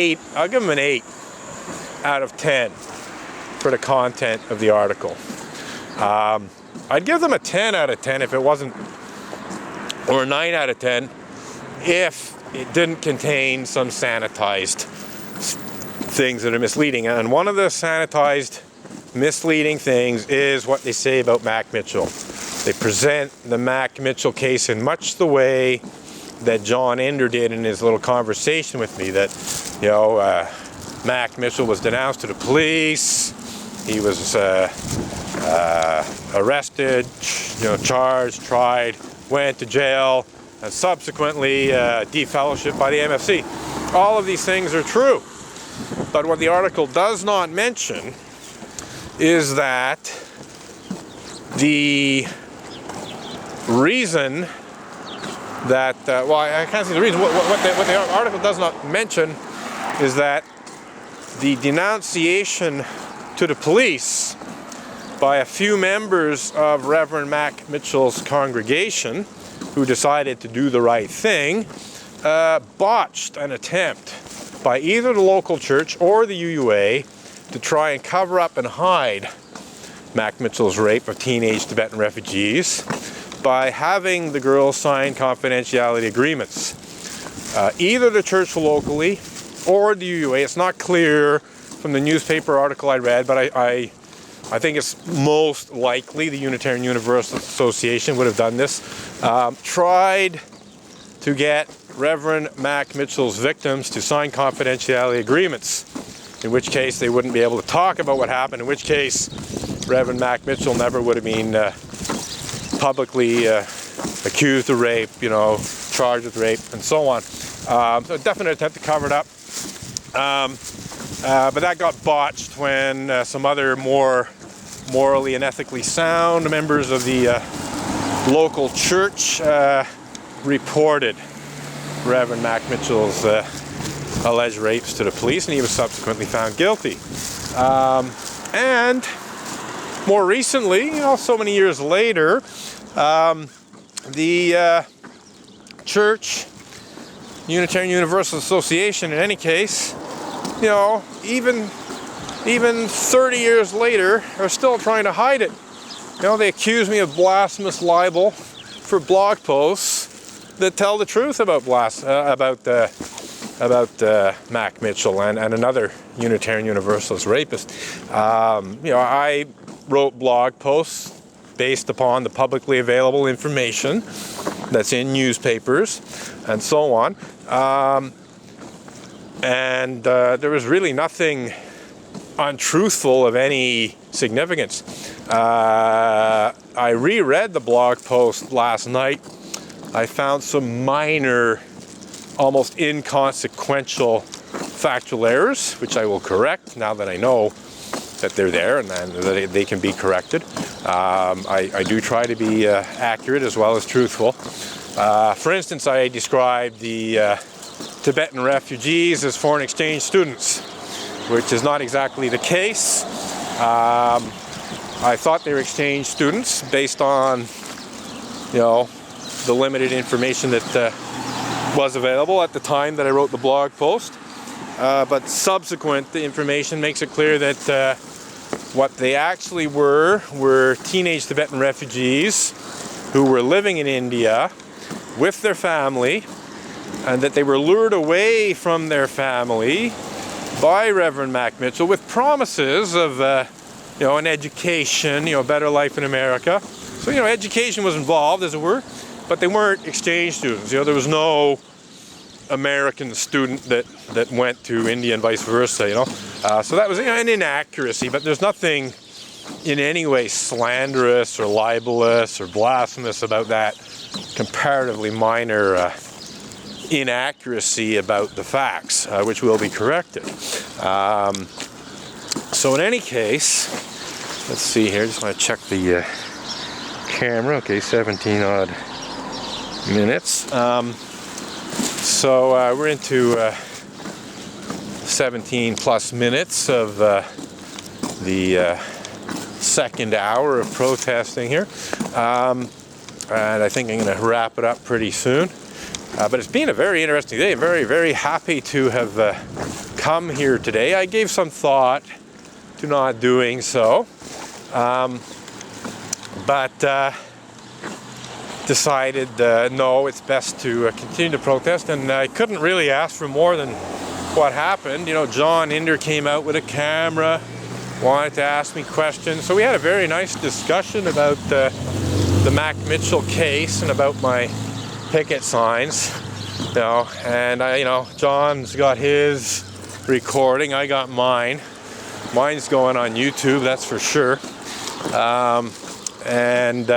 I'll give them an 8 out of 10 for the content of the article. I'd give them a 10 out of 10 if it wasn't, or a 9 out of 10 if it didn't contain some sanitized things that are misleading. And one of the sanitized misleading things is what they say about Mac Mitchell. They present the Mac Mitchell case in much the way that John Ender did in his little conversation with me, that, Mac Mitchell was denounced to the police, he was arrested, charged, tried, went to jail, and subsequently defellowshipped by the MFC. All of these things are true. But what the article does not mention is that the reason that, I can't see the reason. What the article does not mention is that the denunciation to the police by a few members of Reverend Mac Mitchell's congregation, who decided to do the right thing, botched an attempt by either the local church or the UUA to try and cover up and hide Mac Mitchell's rape of teenage Tibetan refugees by having the girls sign confidentiality agreements. Either the church locally or the UUA, it's not clear from the newspaper article I read, but I think it's most likely the Unitarian Universalist Association would have done this, tried to get Reverend Mac Mitchell's victims to sign confidentiality agreements, in which case they wouldn't be able to talk about what happened, in which case Reverend Mac Mitchell never would have been publicly accused of rape, charged with rape, and so on. So a definite attempt to cover it up. But that got botched when some other more morally and ethically sound members of the local church reported Reverend Mac Mitchell's alleged rapes to the police, and he was subsequently found guilty. And more recently, so many years later, the church, Unitarian Universalist Association, in any case, even 30 years later, are still trying to hide it. They accuse me of blasphemous libel for blog posts that tell the truth about Mac Mitchell and another Unitarian Universalist rapist. I wrote blog posts based upon the publicly available information that's in newspapers and so on. And there was really nothing untruthful of any significance. I reread the blog post last night. I found some minor, almost inconsequential factual errors, which I will correct now that I know that they're there and that they can be corrected. I do try to be accurate as well as truthful. For instance, I described the Tibetan refugees as foreign exchange students, which is not exactly the case. I thought they were exchange students based on, the limited information that was available at the time that I wrote the blog post. But subsequent information makes it clear that what they actually were teenage Tibetan refugees who were living in India with their family, and that they were lured away from their family by Reverend Mac Mitchell with promises of an education, better life in America. So education was involved, as it were, but they weren't exchange students. There was no American student that went to India and vice versa. So that was an inaccuracy, but there's nothing in any way slanderous or libelous or blasphemous about that comparatively minor inaccuracy about the facts, which will be corrected. So in any case, let's see here, just want to check the camera. Okay, 17 odd minutes. So we're into 17 plus minutes of the second hour of protesting here. And I think I'm going to wrap it up pretty soon. But it's been a very interesting day. I'm very, very happy to have come here today. I gave some thought to not doing so, but decided no, it's best to continue to protest, and I couldn't really ask for more than what happened. You know, John Inder came out with a camera, wanted to ask me questions, so we had a very nice discussion about the Mac Mitchell case and about my picket signs. You know, and John's got his recording, I got mine. Mine's going on YouTube, that's for sure. And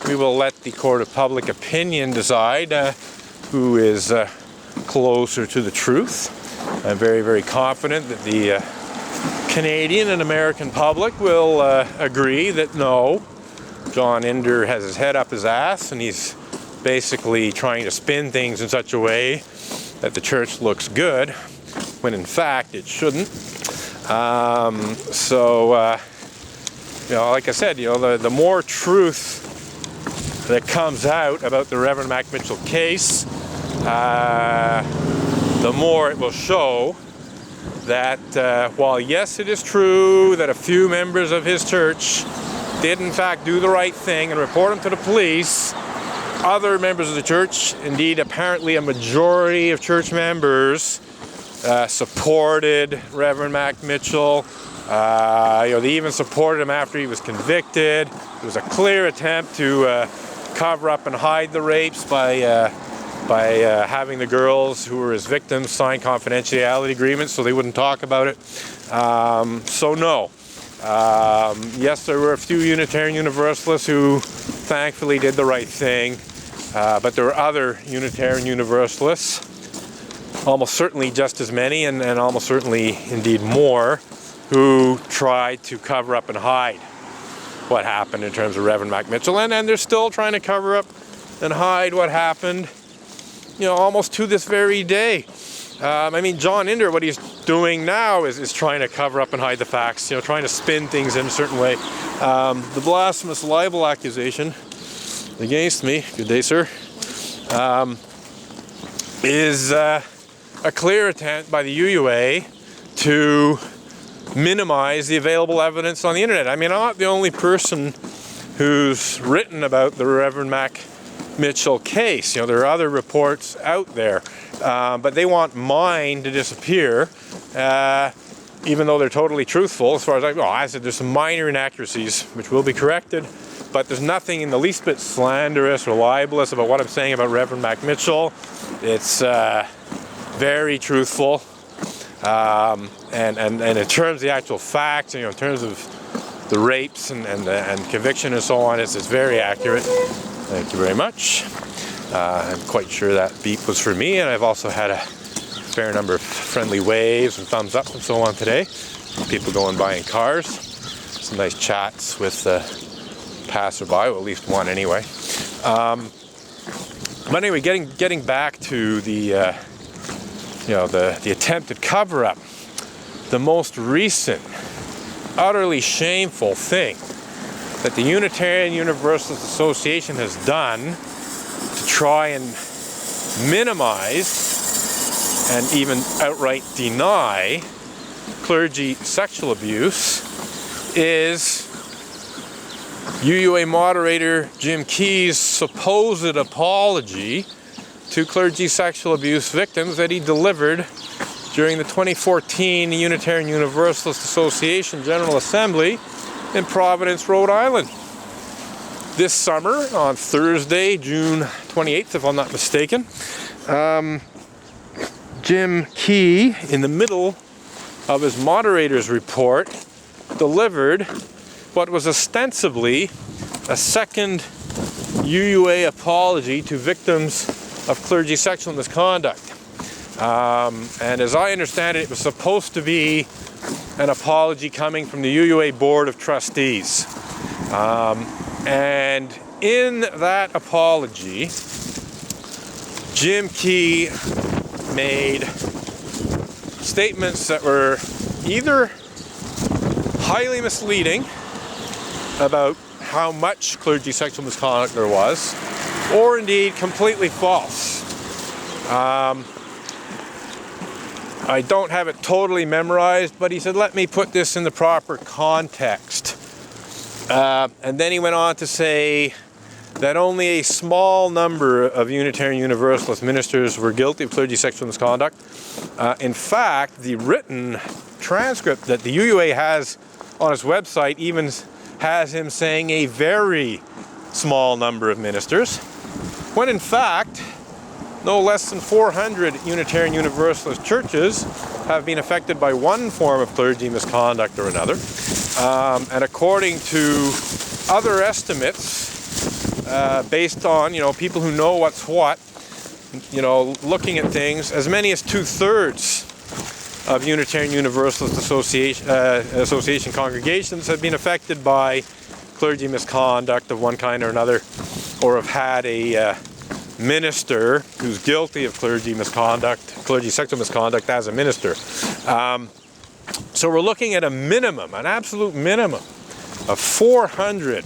we will let the court of public opinion decide who is closer to the truth. I'm very, very confident that the Canadian and American public will agree that no, John Inder has his head up his ass, and he's basically trying to spin things in such a way that the church looks good, when in fact it shouldn't. Like I said, the more truth that comes out about the Reverend Mac Mitchell case, the more it will show that while yes, it is true that a few members of his church did in fact do the right thing and report him to the police, other members of the church, indeed apparently a majority of church members, supported Reverend Mac Mitchell. They even supported him after he was convicted. It was a clear attempt to cover up and hide the rapes by having the girls who were his victims sign confidentiality agreements so they wouldn't talk about it. So no. Yes, there were a few Unitarian Universalists who thankfully did the right thing, but there were other Unitarian Universalists, almost certainly just as many, and almost certainly indeed more, who tried to cover up and hide what happened in terms of Reverend Mac Mitchell, and they're still trying to cover up and hide what happened, almost to this very day. John Inder, what he's doing now is trying to cover up and hide the facts, trying to spin things in a certain way. The blasphemous libel accusation against me, good day, sir, is a clear attempt by the UUA to minimize the available evidence on the internet. I'm not the only person who's written about the Reverend Mac Mitchell case. There are other reports out there, but they want mine to disappear, even though they're totally truthful. As far as I said, there's some minor inaccuracies which will be corrected, but there's nothing in the least bit slanderous or libelous about what I'm saying about Reverend Mac Mitchell. It's very truthful, and in terms of the actual facts, in terms of the rapes and conviction and so on, it's very accurate. Thank you very much. I'm quite sure that beep was for me, and I've also had a fair number of friendly waves and thumbs up and so on today. People going by in cars. Some nice chats with the passerby, well, at least one anyway. But anyway, getting back to the attempted cover-up, the most recent, utterly shameful thing that the Unitarian Universalist Association has done to try and minimize and even outright deny clergy sexual abuse is UUA moderator Jim Key's supposed apology to clergy sexual abuse victims that he delivered during the 2014 Unitarian Universalist Association General Assembly in Providence, Rhode Island. This summer, on Thursday, June 28th, if I'm not mistaken, Jim Key, in the middle of his moderator's report, delivered what was ostensibly a second UUA apology to victims of clergy sexual misconduct. And as I understand it, it was supposed to be an apology coming from the UUA Board of Trustees. And in that apology, Jim Key made statements that were either highly misleading about how much clergy sexual misconduct there was, or indeed completely false. I don't have it totally memorized, but he said, let me put this in the proper context. And then he went on to say that only a small number of Unitarian Universalist ministers were guilty of clergy sexual misconduct. In fact, the written transcript that the UUA has on its website even has him saying a very small number of ministers, when in fact, no less than 400 Unitarian Universalist churches have been affected by one form of clergy misconduct or another. And according to other estimates, based on, people who know what's what, looking at things, as many as 2/3 of Unitarian Universalist Association congregations have been affected by clergy misconduct of one kind or another, or have had a minister who's guilty of clergy sexual misconduct as a minister. So we're looking at a minimum, an absolute minimum of 400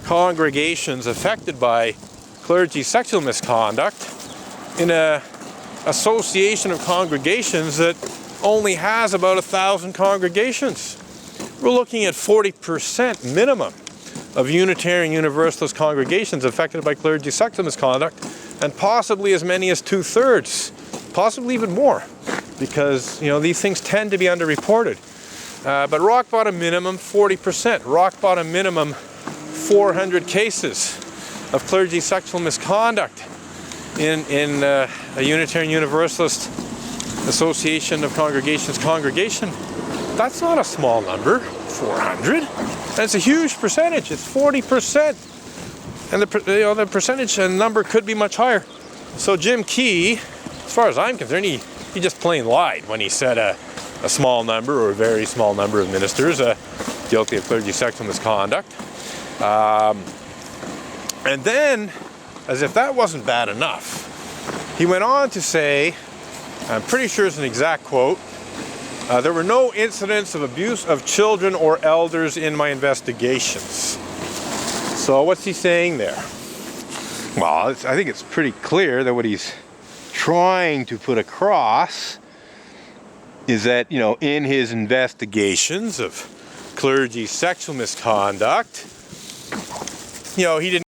congregations affected by clergy sexual misconduct in an association of congregations that only has about 1,000 congregations. We're looking at 40% minimum of Unitarian Universalist congregations affected by clergy sexual misconduct, and possibly as many as 2/3, possibly even more, because these things tend to be underreported. But rock bottom minimum 40%, rock bottom minimum 400 cases of clergy sexual misconduct in a Unitarian Universalist Association of Congregations congregation. That's not a small number, 400. That's a huge percentage. It's 40%, and the percentage and number could be much higher. So Jim Key, as far as I'm concerned, he just plain lied when he said a small number or a very small number of ministers guilty of clergy sexual misconduct. And then, as if that wasn't bad enough, he went on to say, I'm pretty sure it's an exact quote, there were no incidents of abuse of children or elders in my investigations. So what's he saying there? Well, I think it's pretty clear that what he's trying to put across is that, in his investigations of clergy sexual misconduct, he did